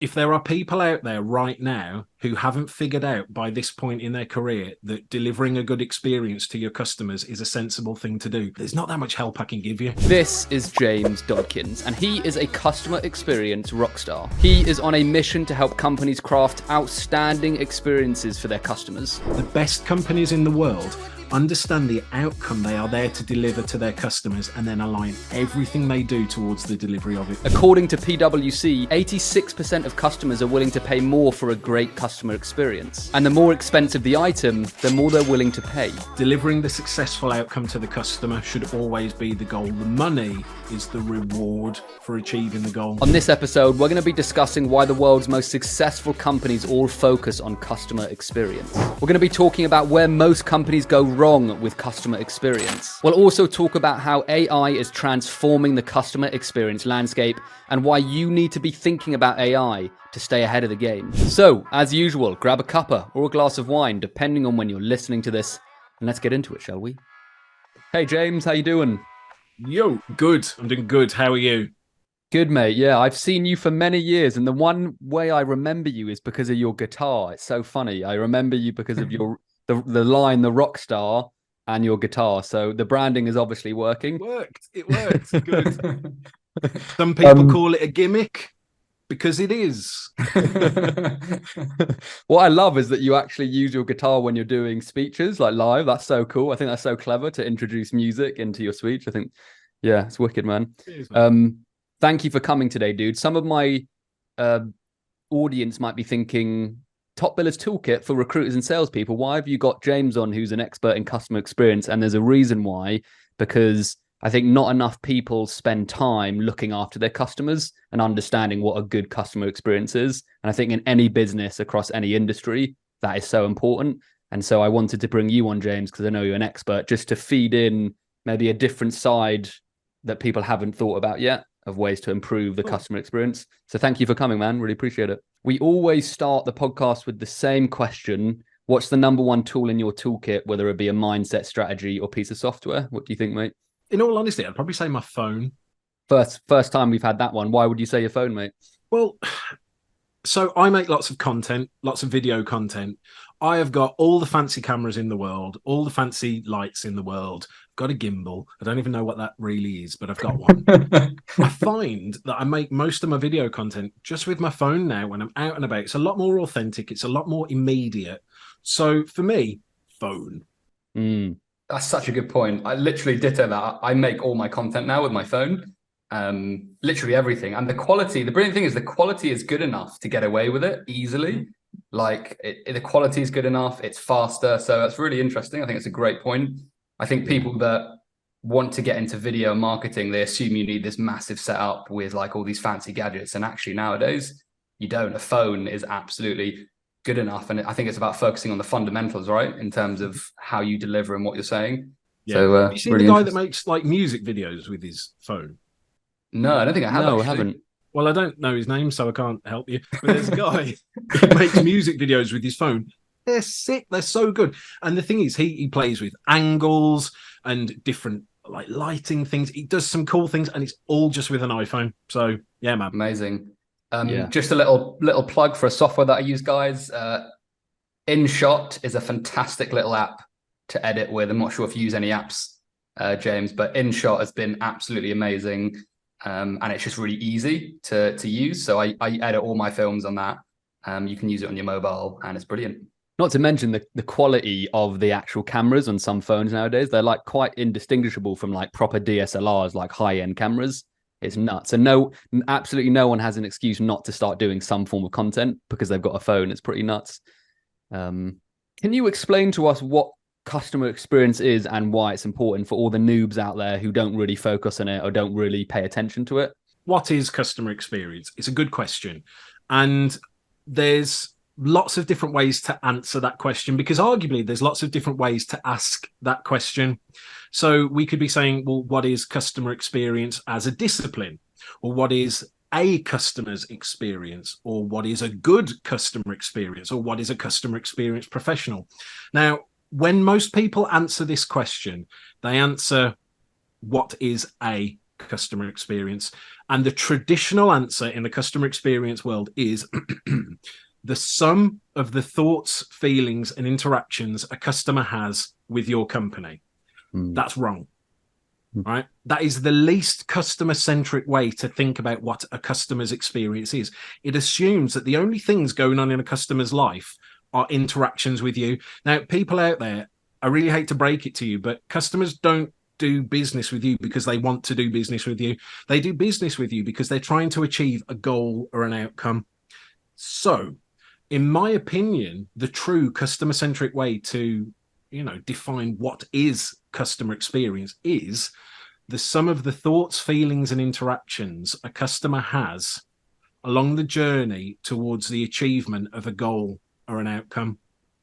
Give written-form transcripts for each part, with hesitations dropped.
if there are people out there right now who haven't figured out by this point in their career that delivering a good experience to your customers is a sensible thing to do, there's not that much help I can give you. This is James Dodkins, and he is a customer experience rockstar. He is on a mission to help companies craft outstanding experiences for their customers. The best companies in the world understand the outcome they are there to deliver to their customers and then align everything they do towards the delivery of it. According to PwC, 86% of customers are willing to pay more for a great customer experience. And the more expensive the item, the more they're willing to pay. Delivering the successful outcome to the customer should always be the goal. The money is the reward for achieving the goal. On this episode, we're going to be discussing why the world's most successful companies all focus on customer experience. We're going to be talking about where most companies go wrong with customer experience. We'll also talk about how AI is transforming the customer experience landscape and why you need to be thinking about AI to stay ahead of the game. So, as usual, grab a cuppa or a glass of wine, depending on when you're listening to this, and let's get into it, shall we? Hey, James, how you doing? Yo, good. I'm doing good. How are you? Good, mate. Yeah, I've seen you for many years, and the one way I remember you is because of your guitar. It's so funny. I remember you because of your the line, the rockstar, and your guitar. So the branding is obviously working. It worked. Good. Some people call it a gimmick because it is. What I love is that you actually use your guitar when you're doing speeches, like live. That's so cool. I think that's so clever to introduce music into your speech. I think, yeah, it's wicked, man. Cheers, man. Thank you for coming today, dude. Some of my audience might be thinking, Top Billers Toolkit for recruiters and salespeople. Why have you got James on, who's an expert in customer experience? And there's a reason why, because I think not enough people spend time looking after their customers and understanding what a good customer experience is. And I think in any business across any industry, that is so important. And so I wanted to bring you on, James, because I know you're an expert, just to feed in maybe a different side that people haven't thought about yet of ways to improve the customer experience. So thank you for coming, man. Really appreciate it. We always start the podcast with the same question. What's the number one tool in your toolkit, whether it be a mindset, strategy, or piece of software? What do you think, mate? In all honesty, I'd probably say my phone. First time we've had that one. Why would you say your phone, mate? Well, so I make lots of content, lots of video content. I have got all the fancy cameras in the world, all the fancy lights in the world. Got a gimbal. I don't even know what that really is, but I've got one. I find that I make most of my video content just with my phone now when I'm out and about. It's a lot more authentic. It's a lot more immediate. So for me, phone. That's such a good point. I literally ditto that. I make all my content now with my phone. Literally everything. And the brilliant thing is the quality is good enough to get away with it easily. Like the quality is good enough. It's faster. So that's really interesting. I think it's a great point. I think people that want to get into video marketing, they assume you need this massive setup with like all these fancy gadgets. And actually nowadays you don't. A phone is absolutely good enough. And I think it's about focusing on the fundamentals, right? In terms of how you deliver and what you're saying. Yeah. So, have you seen really the guy that makes like music videos with his phone? No, I don't think I have. No, I actually. haven't. Well, I don't know his name, so I can't help you. But there's a guy who makes music videos with his phone. They're sick. They're so good. And the thing is, he plays with angles and different like lighting things. He does some cool things, and it's all just with an iPhone. So yeah, man, Amazing. Yeah. Just a little plug for a software that I use, guys. InShot is a fantastic little app to edit with. I'm not sure if you use any apps, James, but InShot has been absolutely amazing. And it's just really easy to use. So I edit all my films on that. You can use it on your mobile and it's brilliant. Not to mention the quality of the actual cameras on some phones nowadays. They're like quite indistinguishable from like proper DSLRs, like high-end cameras. It's nuts. And absolutely no one has an excuse not to start doing some form of content because they've got a phone. It's pretty nuts. Can you explain to us what customer experience is and why it's important for all the noobs out there who don't really focus on it or don't really pay attention to it? What is customer experience? It's a good question. And there's lots of different ways to answer that question because arguably there's lots of different ways to ask that question. So we could be saying, well, what is customer experience as a discipline? Or what is a customer's experience? Or what is a good customer experience? Or what is a customer experience professional? Now, when most people answer this question, they answer, what is a customer experience? And the traditional answer in the customer experience world is the sum of the thoughts, feelings, and interactions a customer has with your company. That's wrong. Right? That is the least customer-centric way to think about what a customer's experience is. It assumes that the only things going on in a customer's life are interactions with you. Now, people out there, I really hate to break it to you, but customers don't do business with you because they want to do business with you. They do business with you because they're trying to achieve a goal or an outcome. So, in my opinion, the true customer-centric way to, define what is customer experience is the sum of the thoughts, feelings, and interactions a customer has along the journey towards the achievement of a goal or an outcome.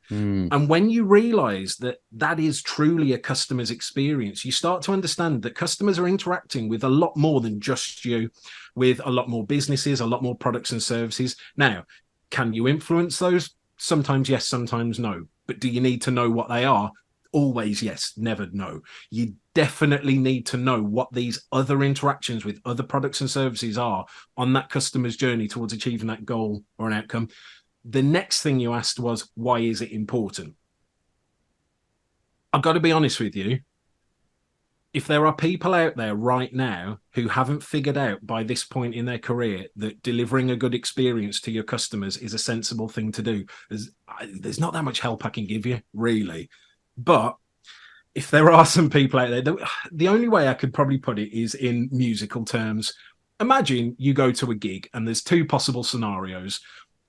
And when you realize that that is truly a customer's experience, you start to understand that customers are interacting with a lot more than just you, with a lot more businesses, a lot more products and services. Now, can you influence those? Sometimes yes, sometimes no. But do you need to know what they are? Always yes, never no. You definitely need to know what these other interactions with other products and services are on that customer's journey towards achieving that goal or an outcome. The next thing you asked was, why is it important? I've got to be honest with you. If there are people out there right now who haven't figured out by this point in their career that delivering a good experience to your customers is a sensible thing to do, there's not that much help I can give you, really. But if there are some people out there, the only way I could probably put it is in musical terms. Imagine you go to a gig and there's two possible scenarios.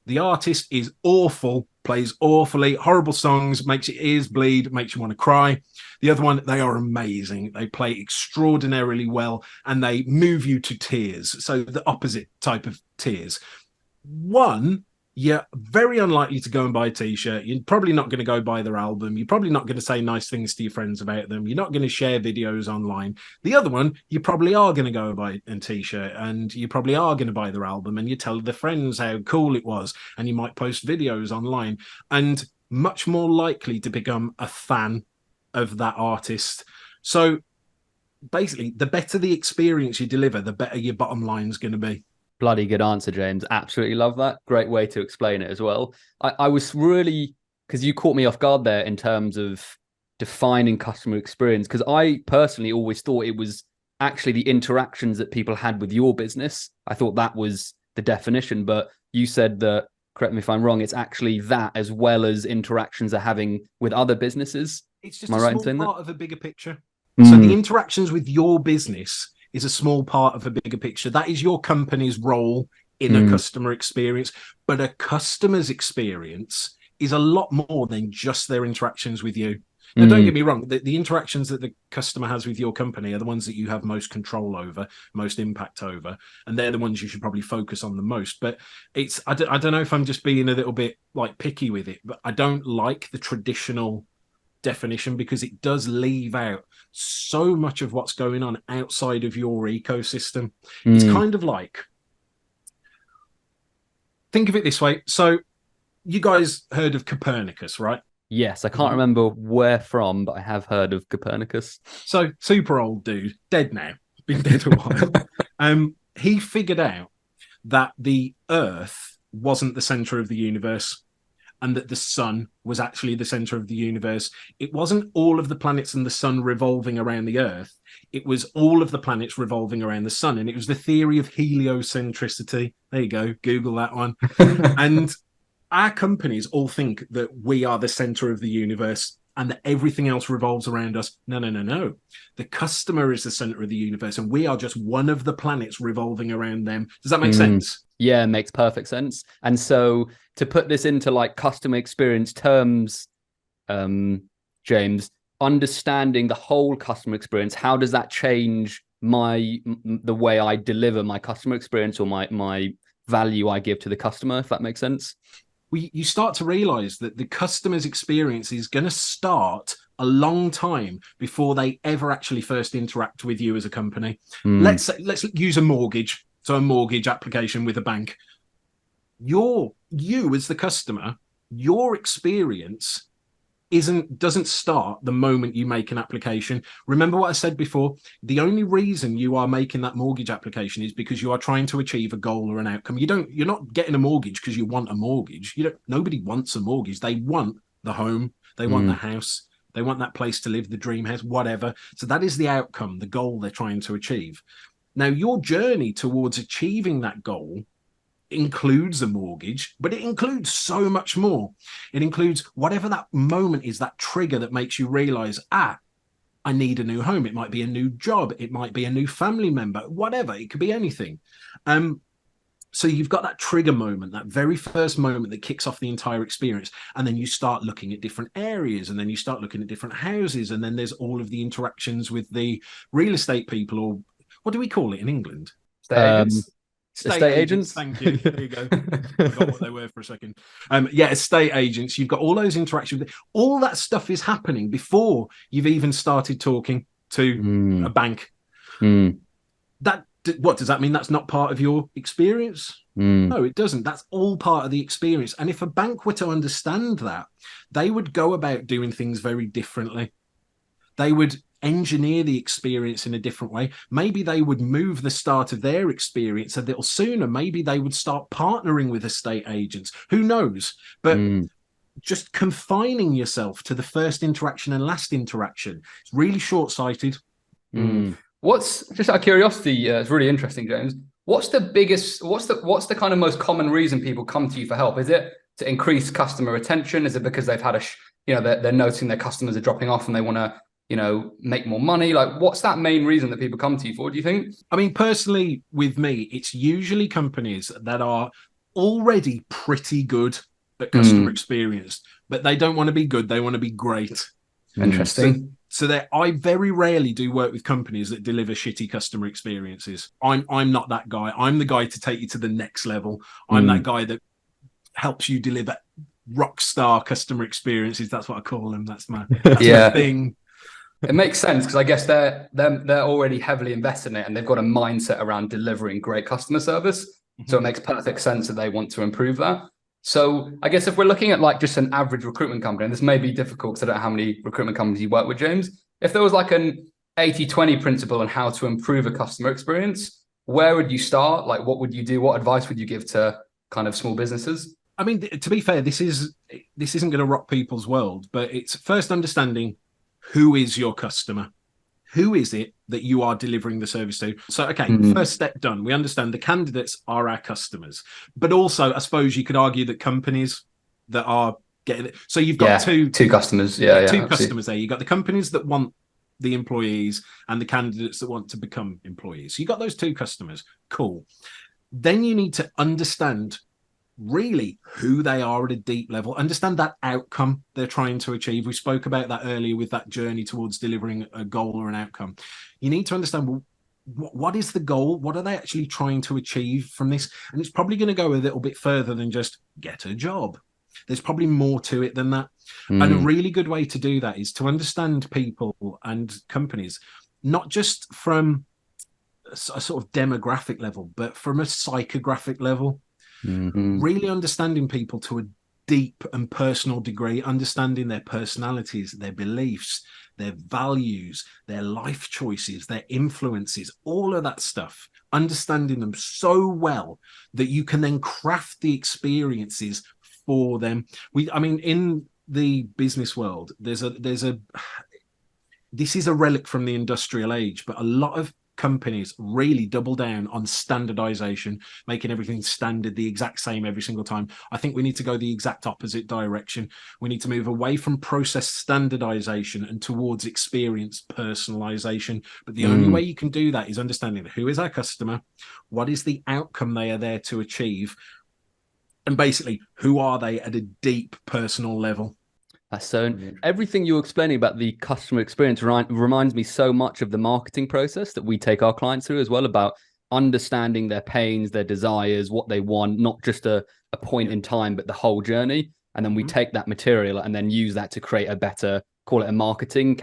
The artist is awful, plays awfully, horrible songs, makes your ears bleed, makes you want to cry. The other one, they are amazing. They play extraordinarily well and they move you to tears. So the opposite type of tears. One, you're very unlikely to go and buy a t-shirt. You're probably not going to go buy their album. You're probably not going to say nice things to your friends about them. You're not going to share videos online. The other one, you probably are going to go and buy a t-shirt and you probably are going to buy their album and you tell their friends how cool it was and you might post videos online and much more likely to become a fan of that artist. So basically, the better the experience you deliver, the better your bottom line is going to be. Bloody good answer, James. Absolutely love that. Great way to explain it as well. I was really, because you caught me off guard there in terms of defining customer experience, because I personally always thought it was actually the interactions that people had with your business. I thought that was the definition, but you said that, correct me if I'm wrong, it's actually that as well as interactions they're having with other businesses. It's just a small part of a bigger picture. So the interactions with your business is a small part of a bigger picture. That is your company's role in a customer experience. But a customer's experience is a lot more than just their interactions with you. Now, don't get me wrong. The interactions that the customer has with your company are the ones that you have most control over, most impact over. And they're the ones you should probably focus on the most. But I don't know if I'm just being a little bit like picky with it, but I don't like the traditional definition because it does leave out so much of what's going on outside of your ecosystem. It's kind of like, think of it this way. So you guys heard of Copernicus, right? Yes, I can't remember where from, but I have heard of Copernicus. So super old dude, dead now, been dead a while. He figured out that the Earth wasn't the center of the universe and that the sun was actually the center of the universe. It wasn't all of the planets and the sun revolving around the Earth. It was all of the planets revolving around the sun. And it was the theory of heliocentricity. There you go. Google that one. And our companies all think that we are the center of the universe and that everything else revolves around us. No. The customer is the center of the universe and we are just one of the planets revolving around them. Does that make sense? Yeah, it makes perfect sense. And so to put this into like customer experience terms, James, understanding the whole customer experience, how does that change the way I deliver my customer experience or my value I give to the customer, if that makes sense? You start to realize that the customer's experience is going to start a long time before they ever actually first interact with you as a company. Let's use a mortgage. So a mortgage application with a bank. You as the customer, your experience doesn't start the moment you make an application. Remember what I said before? The only reason you are making that mortgage application is because you are trying to achieve a goal or an outcome. You're not getting a mortgage because you want a mortgage. Nobody wants a mortgage. They want the home, they want the house, they want that place to live, the dream house, whatever. So that is the outcome, the goal they're trying to achieve. Now, your journey towards achieving that goal includes a mortgage, but it includes so much more. It includes whatever that moment is, that trigger that makes you realize, I need a new home. It might be a new job. It might be a new family member, whatever. It could be anything. So you've got that trigger moment, that very first moment that kicks off the entire experience. And then you start looking at different areas, and then you start looking at different houses. And then there's all of the interactions with the real estate people, or what do we call it in England? Estate agents. Thank you. There you go. I forgot what they were for a second. Estate agents. You've got all those interactions. All that stuff is happening before you've even started talking to a bank. What does that mean? That's not part of your experience? No, it doesn't. That's all part of the experience. And if a bank were to understand that, they would go about doing things very differently. They would engineer the experience in a different way. Maybe they would move the start of their experience a little sooner. Maybe they would start partnering with estate agents. Who knows? But just confining yourself to the first interaction and last interaction, it's really short-sighted. What's, just out of curiosity, it's really interesting, James. What's the kind of most common reason people come to you for help? Is it to increase customer retention? Is it because they've had they're noticing their customers are dropping off and they want to make more money? Like, what's that main reason that people come to you for, do you think? I mean, personally, with me, it's usually companies that are already pretty good at customer experience, but they don't want to be good. They want to be great. Interesting. So I very rarely do work with companies that deliver shitty customer experiences. I'm not that guy. I'm the guy to take you to the next level. I'm that guy that helps you deliver rockstar customer experiences. That's what I call them. That's my thing. It makes sense because I guess they're already heavily invested in it, and they've got a mindset around delivering great customer service. So it makes perfect sense that they want to improve that. So I guess if we're looking at like just an average recruitment company, and this may be difficult because I don't know how many recruitment companies you work with, James, if there was like an 80-20 principle on how to improve a customer experience, where would you start? Like, what would you do? What advice would you give to kind of small businesses? I mean, to be fair, this isn't going to rock people's world, but it's first understanding who is your customer. Who is it that you are delivering the service to? So, okay, first step done. We understand the candidates are our customers. But also, I suppose you could argue that companies that are getting it. So you've got two customers. Two customers there. You've got the companies that want the employees and the candidates that want to become employees. So you've got those two customers. Cool. Then you need to understand really who they are at a deep level, understand that outcome they're trying to achieve. We spoke about that earlier with that journey towards delivering a goal or an outcome. You need to understand, well, what is the goal? What are they actually trying to achieve from this? And it's probably going to go a little bit further than just get a job. There's probably more to it than that. And a really good way to do that is to understand people and companies, not just from a sort of demographic level, but from a psychographic level. Really understanding people to a deep and personal degree, understanding their personalities, their beliefs, their values, their life choices, their influences, all of that stuff, understanding them so well that you can then craft the experiences for them. In the business world, this is a relic from the industrial age, but a lot of companies really double down on standardization, making everything standard, the exact same every single time. I think we need to go the exact opposite direction. We need to move away from process standardization and towards experience personalization. But the only way you can do that is understanding who is our customer, what is the outcome they are there to achieve, and basically who are they at a deep personal level. So everything you're explaining about the customer experience reminds me so much of the marketing process that we take our clients through as well, about understanding their pains, their desires, what they want, not just a point in time, but the whole journey. And then we take that material and then use that to create a better, call it a marketing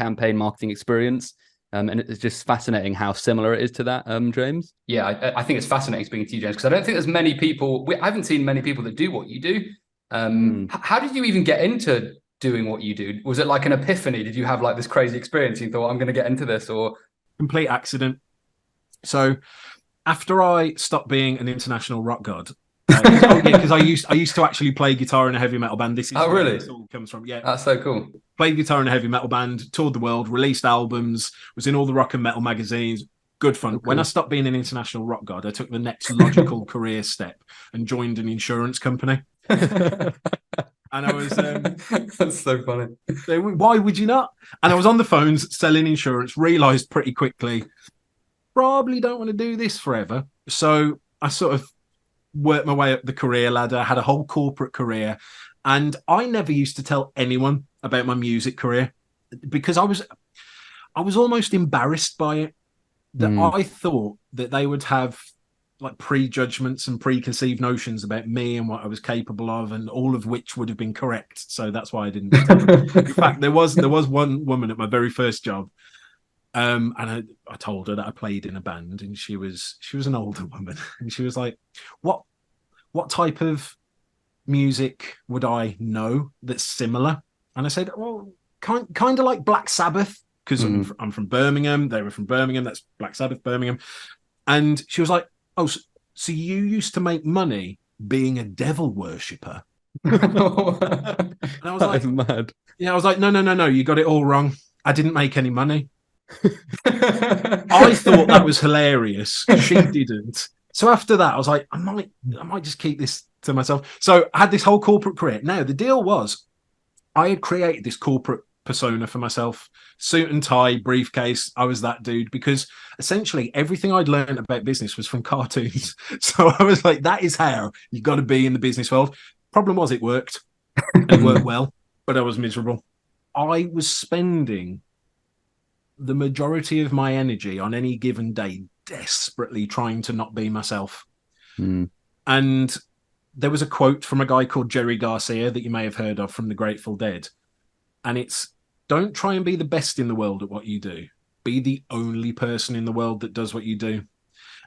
experience. And it's just fascinating how similar it is to that, James. Yeah, I think it's fascinating speaking to you, James, because I don't think there's many people, I haven't seen many people that do what you do. How did you even get into doing what you do? Was it like an epiphany? Did you have like this crazy experience? You thought, I'm going to get into this, or Complete accident. So after I stopped being an international rock god, because I used to actually play guitar in a heavy metal band. This is where this all comes from. Yeah, that's so cool. Played guitar in a heavy metal band, toured the world, released albums, was in all the rock and metal magazines. Good fun. Cool. When I stopped being an international rock god, I took the next logical career step and joined an insurance company. And I was that's so funny. Why would you not? And I was on the phones selling insurance, realized pretty quickly, probably don't want to do this forever. So I sort of worked my way up the career ladder, had a whole corporate career, and I never used to tell anyone about my music career because I was almost embarrassed by it. That I thought that they would have like prejudgments and preconceived notions about me and what I was capable of, and all of which would have been correct. So that's why I didn't. In fact, there was one woman at my very first job, and I told her that I played in a band, and she was an older woman, and she was like, "What type of music would I know that's similar?" And I said, "Well, kind of like Black Sabbath." Because I'm from Birmingham, they were from Birmingham. That's Black Sabbath, Birmingham. And she was like, "Oh, so you used to make money being a devil worshipper?" And I was like, mad. Yeah, I was like, no, you got it all wrong. I didn't make any money. I thought that was hilarious. She didn't. So after that, I was like, I might just keep this to myself. So I had this whole corporate career. Now the deal was, I had created this corporate persona for myself, suit and tie, briefcase. I was that dude because essentially everything I'd learned about business was from cartoons. So I was like, that is how you got to be in the business world. Problem was, it worked. It worked well, but I was miserable. I was spending the majority of my energy on any given day desperately trying to not be myself. And there was a quote from a guy called Jerry Garcia that you may have heard of from the Grateful Dead. And it's, don't try and be the best in the world at what you do. Be the only person in the world that does what you do.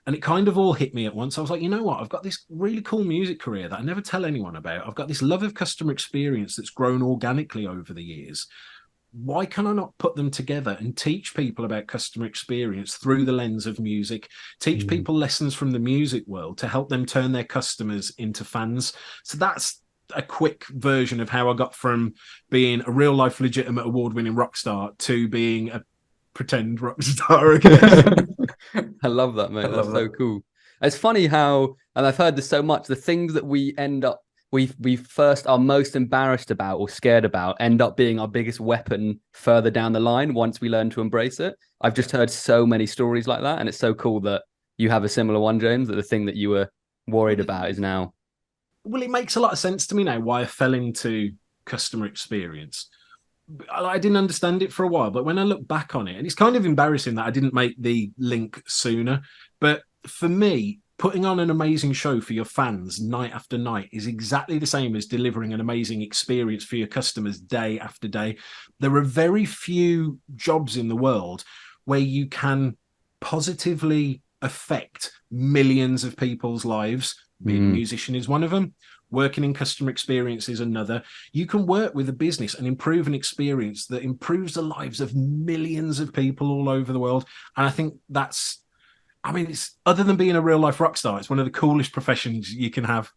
And it kind of all hit me at once. I was like, you know what? I've got this really cool music career that I never tell anyone about. I've got this love of customer experience that's grown organically over the years. Why can I not put them together and teach people about customer experience through the lens of music, teach people lessons from the music world to help them turn their customers into fans? So that's a quick version of how I got from being a real life legitimate award-winning rock star to being a pretend rock star again. I love that, mate. That's so cool. It's funny how, and I've heard this so much, the things that we end up, we first are most embarrassed about or scared about end up being our biggest weapon further down the line once we learn to embrace it. I've just heard so many stories like that, and it's so cool that you have a similar one, James, that the thing that you were worried about is now. Well, it makes a lot of sense to me now why I fell into customer experience. I didn't understand it for a while, but when I look back on it, and it's kind of embarrassing that I didn't make the link sooner, but for me, putting on an amazing show for your fans night after night is exactly the same as delivering an amazing experience for your customers day after day. There are very few jobs in the world where you can positively affect millions of people's lives. Being a musician is one of them. Working in customer experience is another. You can work with a business and improve an experience that improves the lives of millions of people all over the world. And I think that's, I mean, it's, other than being a real life rock star, it's one of the coolest professions you can have.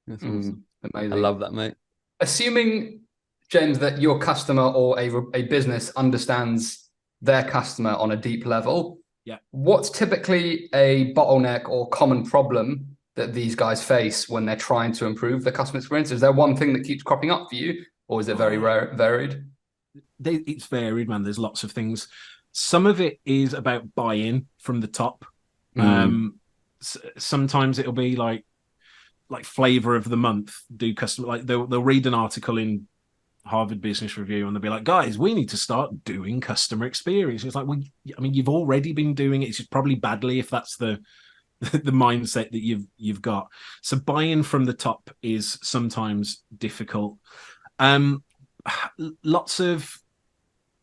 That's awesome. Amazing. I love that, mate. Assuming, James, that your customer or a business understands their customer on a deep level, what's typically a bottleneck or common problem that these guys face when they're trying to improve the customer experience? Is there one thing that keeps cropping up for you, or is it very varied? It's varied, man. There's lots of things. Some of it is about buy-in from the top. Sometimes it'll be like flavor of the month. Do customer, like they'll read an article in Harvard Business Review and they'll be like, guys, we need to start doing customer experience. It's like, well, I mean, you've already been doing it. It's just probably badly if that's the mindset that you've got. So buy-in from the top is sometimes difficult. Lots of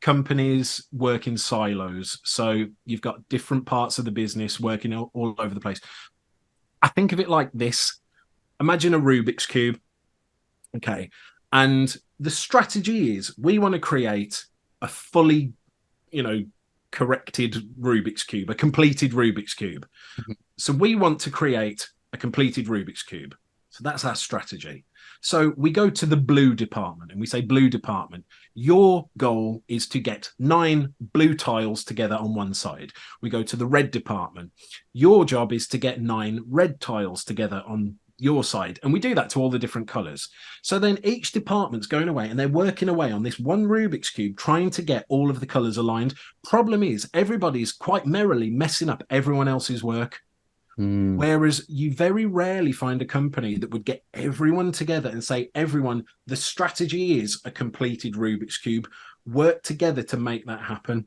companies work in silos, so you've got different parts of the business working all over the place. I think of it like this: imagine a Rubik's cube, okay, and the strategy is we want to create a fully, corrected Rubik's Cube, a completed Rubik's Cube. So we want to create a completed Rubik's Cube. So that's our strategy. So we go to the blue department and we say, blue department, your goal is to get 9 blue tiles together on one side. We go to the red department. Your job is to get 9 red tiles together on your side. And we do that to all the different colors. So then each department's going away and they're working away on this one Rubik's Cube, trying to get all of the colors aligned. Problem is, everybody's quite merrily messing up everyone else's work. Whereas you very rarely find a company that would get everyone together and say, everyone, the strategy is a completed Rubik's Cube, work together to make that happen.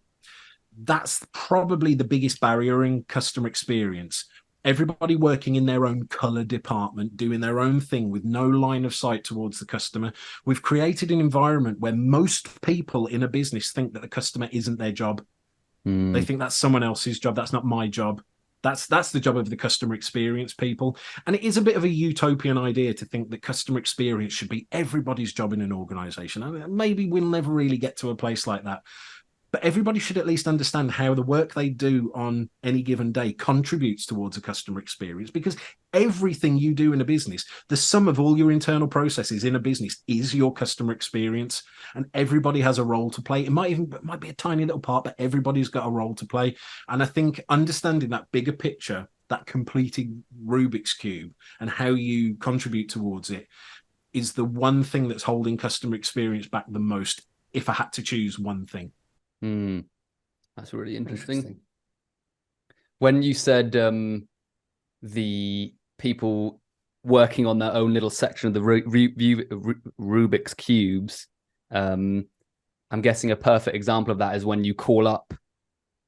That's probably the biggest barrier in customer experience. Everybody working in their own color department, doing their own thing with no line of sight towards the customer. We've created an environment where most people in a business think that the customer isn't their job. They think that's someone else's job. That's not my job. That's the job of the customer experience people. And it is a bit of a utopian idea to think that customer experience should be everybody's job in an organization. I mean, maybe we'll never really get to a place like that. But everybody should at least understand how the work they do on any given day contributes towards a customer experience, because everything you do in a business, the sum of all your internal processes in a business is your customer experience, and everybody has a role to play. It might be a tiny little part, but everybody's got a role to play. And I think understanding that bigger picture, that completed Rubik's Cube and how you contribute towards it is the one thing that's holding customer experience back the most, if I had to choose one thing. That's really interesting. When you said the people working on their own little section of the Rubik's cubes, I'm guessing a perfect example of that is when you call up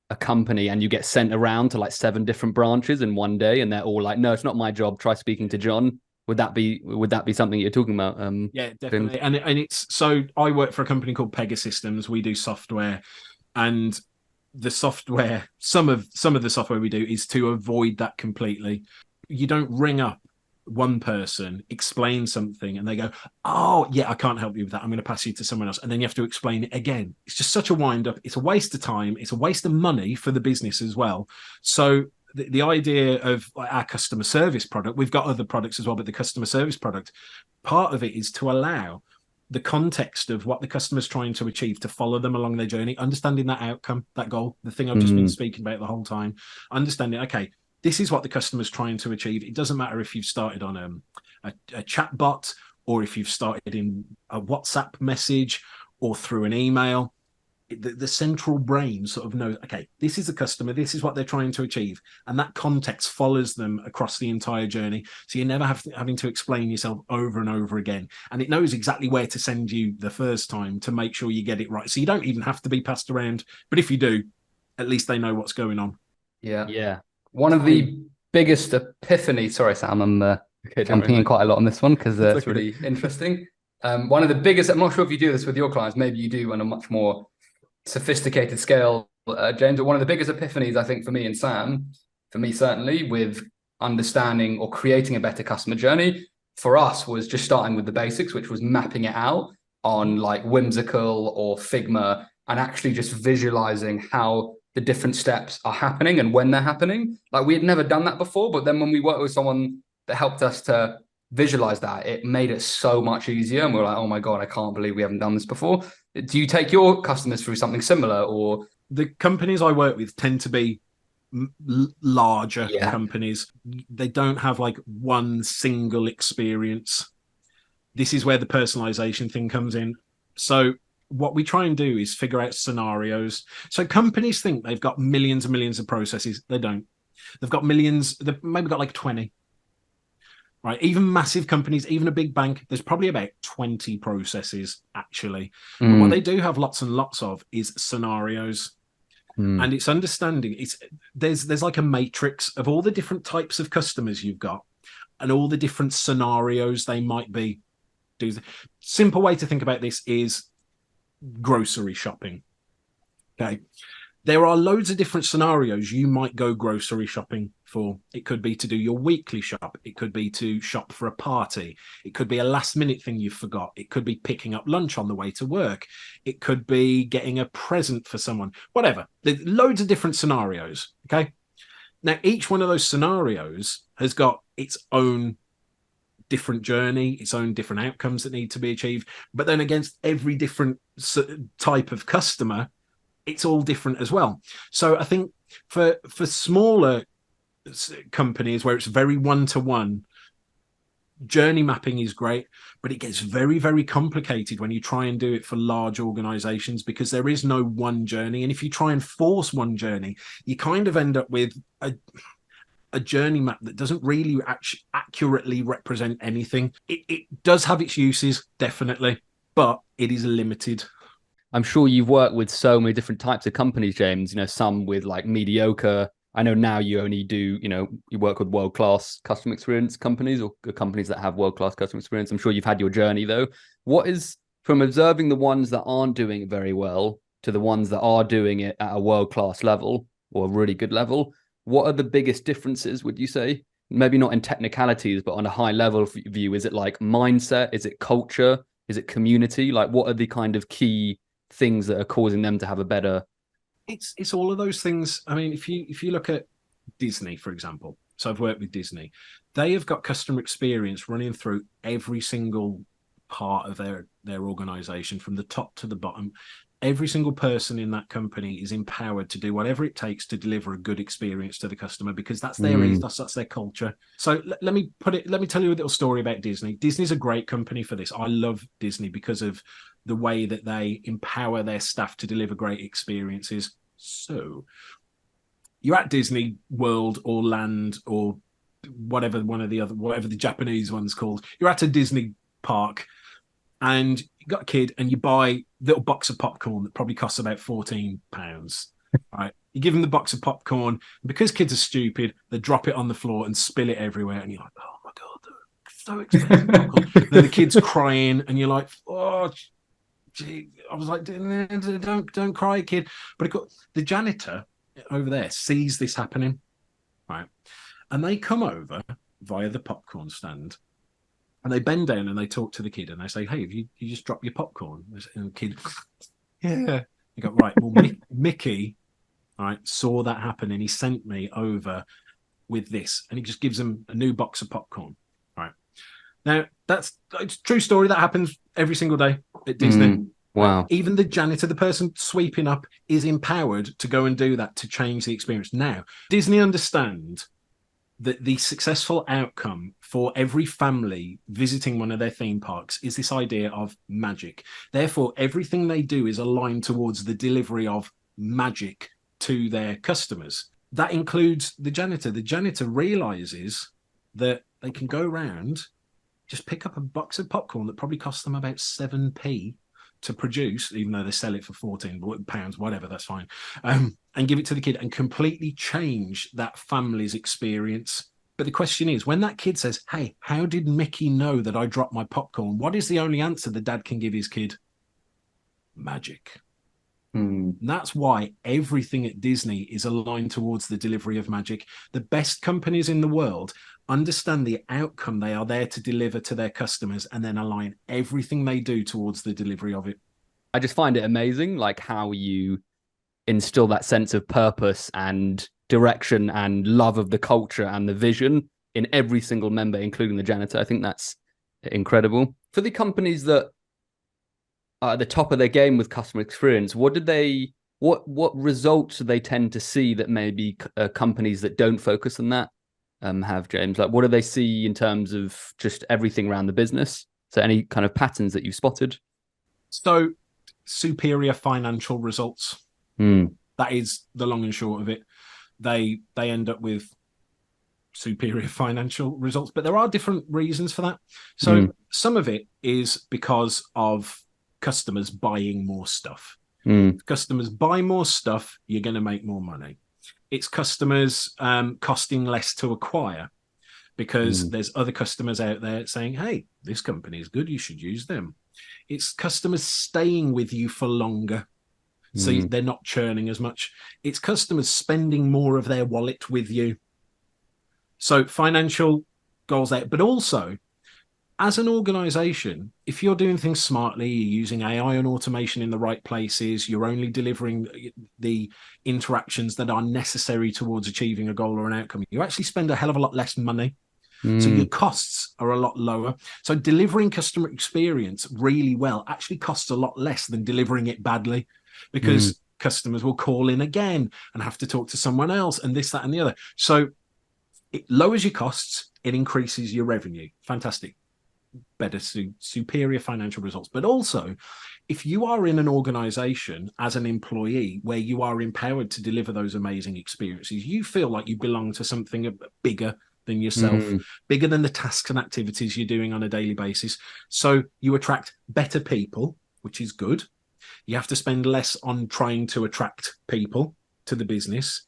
a company and you get sent around to like 7 different branches in one day, and they're all like, "No, it's not my job. Try speaking to John." Would that be something you're talking about? Yeah, definitely. And it's, so I work for a company called Pegasystems. We do software, and the software, some of the software we do is to avoid that completely. You don't ring up one person, explain something, and they go, "Oh, yeah, I can't help you with that. I'm going to pass you to someone else." And then you have to explain it again. It's just such a wind up. It's a waste of time. It's a waste of money for the business as well. So the idea of our customer service product, we've got other products as well, but the customer service product, part of it is to allow the context of what the customer's trying to achieve to follow them along their journey, understanding that outcome, that goal, the thing I've just been speaking about the whole time, understanding, okay, this is what the customer's trying to achieve. It doesn't matter if you've started on a chat bot, or if you've started in a WhatsApp message or through an email. The central brain sort of knows, okay, this is a customer, this is what they're trying to achieve, and that context follows them across the entire journey. So you're never having to explain yourself over and over again, and it knows exactly where to send you the first time to make sure you get it right. So you don't even have to be passed around, but if you do, at least they know what's going on. Yeah. One of the biggest epiphanies, sorry Sam, I'm jumping in quite a lot on this one because it's really interesting. One of the biggest, I'm not sure if you do this with your clients, maybe you do on a much more sophisticated scale, James, but one of the biggest epiphanies, I think, for me and Sam, for me certainly, with understanding or creating a better customer journey, for us was just starting with the basics, which was mapping it out on like Whimsical or Figma, and actually just visualizing how the different steps are happening and when they're happening. Like, we had never done that before, but then when we worked with someone that helped us to visualize that, it made it so much easier, and we were like, oh my God, I can't believe we haven't done this before. Do you take your customers through something similar? Or the companies I work with tend to be larger companies. They don't have like one single experience. This is where the personalization thing comes in. So what we try and do is figure out scenarios. So companies think they've got millions and millions of processes. They don't. They've got millions. They've maybe got like 20. Right, even massive companies, even a big bank, there's probably about 20 processes actually. But what they do have lots and lots of is scenarios. And it's understanding, there's like a matrix of all the different types of customers you've got and all the different scenarios they might be. Simple way to think about this is grocery shopping. Okay. There are loads of different scenarios you might go grocery shopping for. It could be to do your weekly shop. It could be to shop for a party. It could be a last minute thing you forgot. It could be picking up lunch on the way to work. It could be getting a present for someone, whatever. There's loads of different scenarios. Okay. Now, each one of those scenarios has got its own different journey, its own different outcomes that need to be achieved. But then against every different type of customer, it's all different as well. So I think for smaller companies where it's very one-to-one, journey mapping is great, but it gets very, very complicated when you try and do it for large organizations, because there is no one journey. And if you try and force one journey, you kind of end up with a journey map that doesn't really accurately represent anything. It does have its uses, definitely, but it is limited. I'm sure you've worked with so many different types of companies, James, some with like mediocre. I know now you only do, you work with world-class customer experience companies or companies that have world-class customer experience. I'm sure you've had your journey though. What is, from observing the ones that aren't doing it very well to the ones that are doing it at a world-class level or a really good level, what are the biggest differences, would you say? Maybe not in technicalities, but on a high level view. Is it like mindset? Is it culture? Is it community? Like, what are the kind of key things that are causing them to have a better? It's all of those things. I mean, if you look at Disney, for example, so I've worked with Disney, they have got customer experience running through every single part of their organization, from the top to the bottom. Every single person in that company is empowered to do whatever it takes to deliver a good experience to the customer, because that's their ethos, that's their culture. So let me tell you a little story about Disney. Disney's a great company for this. I love Disney because of the way that they empower their staff to deliver great experiences. So you're at Disney World or Land or whatever the Japanese one's called. You're at a Disney park and you got a kid and you buy a little box of popcorn that probably costs about £14. Right. You give them the box of popcorn, and because kids are stupid, they drop it on the floor and spill it everywhere. And you're like, oh my God, so expensive popcorn. Then the kid's crying and you're like, oh, gee. I was like, don't cry, kid. But the janitor over there sees this happening, right? And they come over via the popcorn stand and they bend down and they talk to the kid and they say, hey, have you just dropped your popcorn? And the kid, yeah. You go, right, well, Mickey, all right, saw that happen and he sent me over with this. And he just gives them a new box of popcorn, right? Now, it's a true story. That happens every single day at Disney. Wow. Even the janitor, the person sweeping up, is empowered to go and do that to change the experience. Now, Disney understand that the successful outcome for every family visiting one of their theme parks is this idea of magic. Therefore, everything they do is aligned towards the delivery of magic to their customers. That includes the janitor. The janitor realizes that they can go around, just pick up a box of popcorn that probably costs them about 7p to produce, even though they sell it for £14, whatever, that's fine, and give it to the kid and completely change that family's experience. But the question is, when that kid says, hey, how did Mickey know that I dropped my popcorn? What is the only answer the dad can give his kid? Magic. And that's why everything at Disney is aligned towards the delivery of magic. The best companies in the world understand the outcome they are there to deliver to their customers and then align everything they do towards the delivery of it. I just find it amazing, like how you instill that sense of purpose and direction and love of the culture and the vision in every single member, including the janitor. I think that's incredible. For the companies that are at the top of their game with customer experience, what results do they tend to see that maybe companies that don't focus on that have, James? Like, what do they see in terms of just everything around the business? So any kind of patterns that you've spotted? So superior financial results. That is the long and short of it. They end up with superior financial results, but there are different reasons for that. So some of it is because of customers buying more stuff. If customers buy more stuff, you're going to make more money. It's customers costing less to acquire because there's other customers out there saying, hey, this company is good, you should use them. It's customers staying with you for longer. So they're not churning as much. It's customers spending more of their wallet with you. So financial goals there, but also as an organization, if you're doing things smartly, you're using AI and automation in the right places, you're only delivering the interactions that are necessary towards achieving a goal or an outcome, you actually spend a hell of a lot less money. So your costs are a lot lower. So delivering customer experience really well actually costs a lot less than delivering it badly, because customers will call in again and have to talk to someone else and this, that, and the other. So it lowers your costs, it increases your revenue. Fantastic. Better, superior financial results. But also, if you are in an organization as an employee where you are empowered to deliver those amazing experiences, you feel like you belong to something bigger than yourself, bigger than the tasks and activities you're doing on a daily basis. So you attract better people, which is good. You have to spend less on trying to attract people to the business.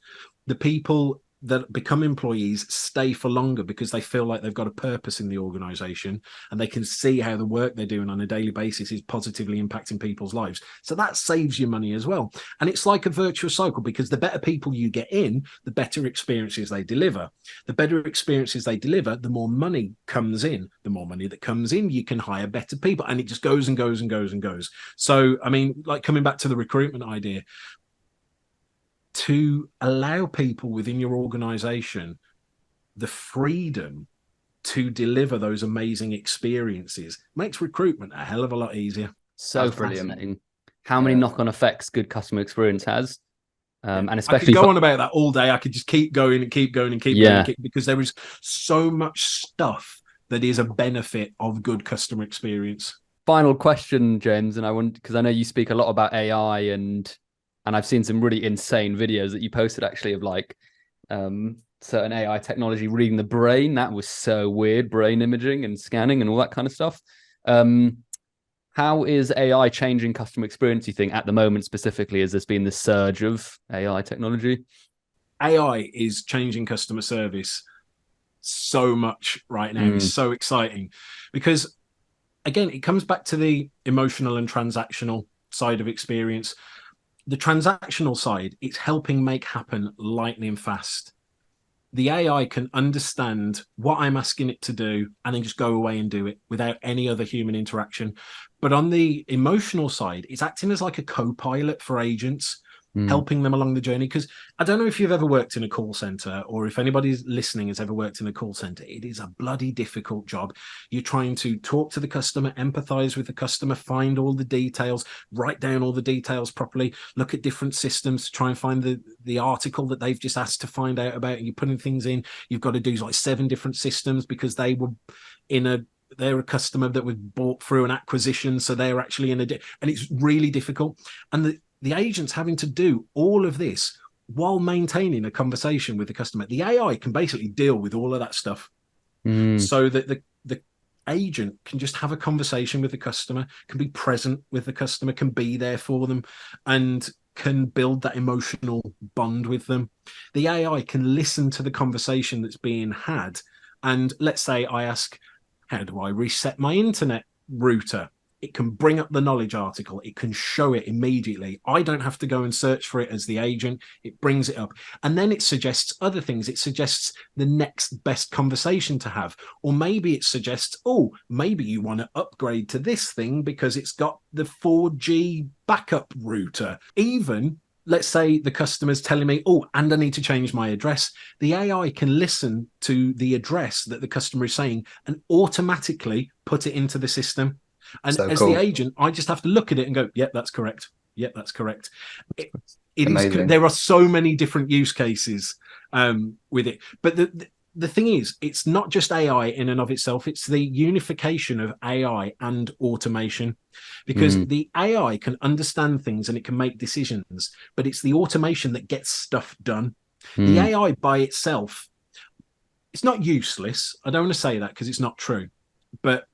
The people that become employees stay for longer because they feel like they've got a purpose in the organization, and they can see how the work they're doing on a daily basis is positively impacting people's lives. So that saves you money as well. And it's like a virtuous cycle, because the better people you get in, the better experiences they deliver. The better experiences they deliver, the more money comes in. The more money that comes in, you can hire better people, and it just goes and goes and goes and goes. So, I mean, like coming back to the recruitment idea, to allow people within your organization the freedom to deliver those amazing experiences makes recruitment a hell of a lot easier. So fascinating. How many knock-on effects good customer experience has. And especially I could go on about that all day. I could just keep going and keep going and keep going, because there is so much stuff that is a benefit of good customer experience. Final question, James, and I want, because I know you speak a lot about AI, and I've seen some really insane videos that you posted actually of like certain AI technology reading the brain. That was so weird, brain imaging and scanning and all that kind of stuff. How is AI changing customer experience, you think, at the moment specifically, as there's been this surge of AI technology? AI is changing customer service so much right now. It's so exciting because, again, it comes back to the emotional and transactional side of experience. The transactional side, it's helping make happen lightning fast. The AI can understand what I'm asking it to do and then just go away and do it without any other human interaction. But on the emotional side, it's acting as like a co-pilot for agents, helping them along the journey. Because I don't know if you've ever worked in a call center, or if anybody's listening has ever worked in a call center. It is a bloody difficult job. You're trying to talk to the customer, empathize with the customer, find all the details, write down all the details properly, look at different systems to try and find the article that they've just asked to find out about, and you're putting things in. You've got to do like 7 different systems because they were they're a customer that was bought through an acquisition, so they're actually and it's really difficult. And the agent's having to do all of this while maintaining a conversation with the customer. The AI can basically deal with all of that stuff, so that the agent can just have a conversation with the customer, can be present with the customer, can be there for them, and can build that emotional bond with them. The AI can listen to the conversation that's being had. And let's say I ask, how do I reset my internet router? It can bring up the knowledge article. It can show it immediately. I don't have to go and search for it as the agent. It brings it up. And then it suggests other things. It suggests the next best conversation to have. Or maybe it suggests, oh, maybe you want to upgrade to this thing because it's got the 4G backup router. Even, let's say the customer's telling me, oh, and I need to change my address. The AI can listen to the address that the customer is saying and automatically put it into the system. And so as the agent, I just have to look at it and go, yep, that's correct. Yep, that's correct. It is, there are so many different use cases with it. But the thing is, it's not just AI in and of itself. It's the unification of AI and automation, because the AI can understand things and it can make decisions, but it's the automation that gets stuff done. The AI by itself, it's not useless. I don't want to say that because it's not true, but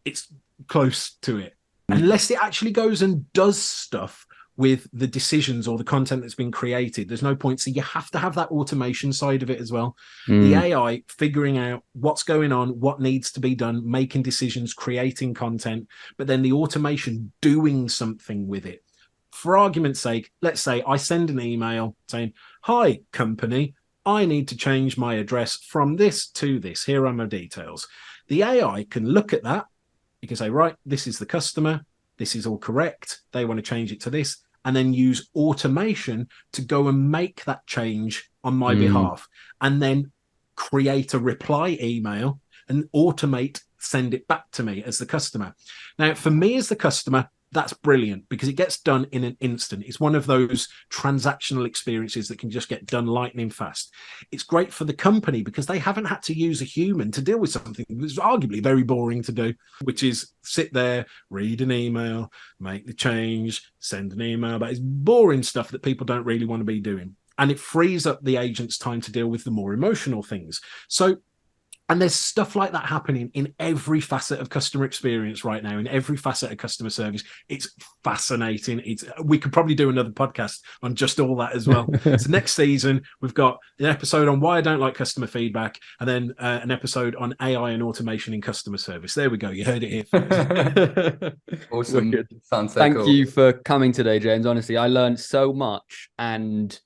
it's close to it, unless it actually goes and does stuff with the decisions or the content that's been created. There's no point. So you have to have that automation side of it as well. The AI figuring out what's going on, what needs to be done, making decisions, creating content, but then the automation doing something with it For argument's sake, let's say I send an email saying, "Hi, company, I need to change my address from this to this. Here are my details." The AI can look at that. You can say, right, this is the customer. This is all correct. They want to change it to this. And then use automation to go and make that change on my behalf. And then create a reply email and send it back to me as the customer. Now, for me as the customer, that's brilliant because it gets done in an instant. It's one of those transactional experiences that can just get done lightning fast. It's great for the company because they haven't had to use a human to deal with something that's arguably very boring to do, which is sit there, read an email, make the change, send an email. But it's boring stuff that people don't really want to be doing. And it frees up the agent's time to deal with the more emotional things. And there's stuff like that happening in every facet of customer experience right now, in every facet of customer service. It's fascinating. We could probably do another podcast on just all that as well. So next season, we've got an episode on why I don't like customer feedback, and then an episode on AI and automation in customer service. There we go. You heard it here first. Awesome. Wicked. Sounds so Thank cool. you for coming today, James. Honestly, I learned so much, and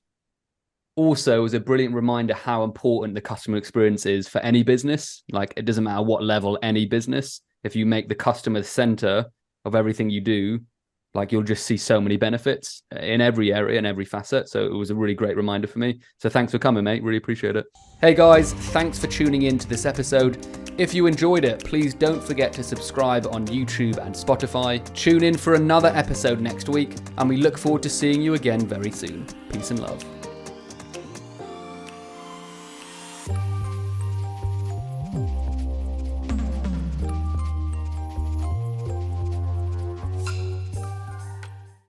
also, it was a brilliant reminder how important the customer experience is for any business. Like, it doesn't matter what level, any business. If you make the customer the center of everything you do, like, you'll just see so many benefits in every area and every facet. So it was a really great reminder for me. So thanks for coming, mate. Really appreciate it. Hey guys, thanks for tuning in to this episode. If you enjoyed it, please don't forget to subscribe on YouTube and Spotify. Tune in for another episode next week, and we look forward to seeing you again very soon. Peace and love.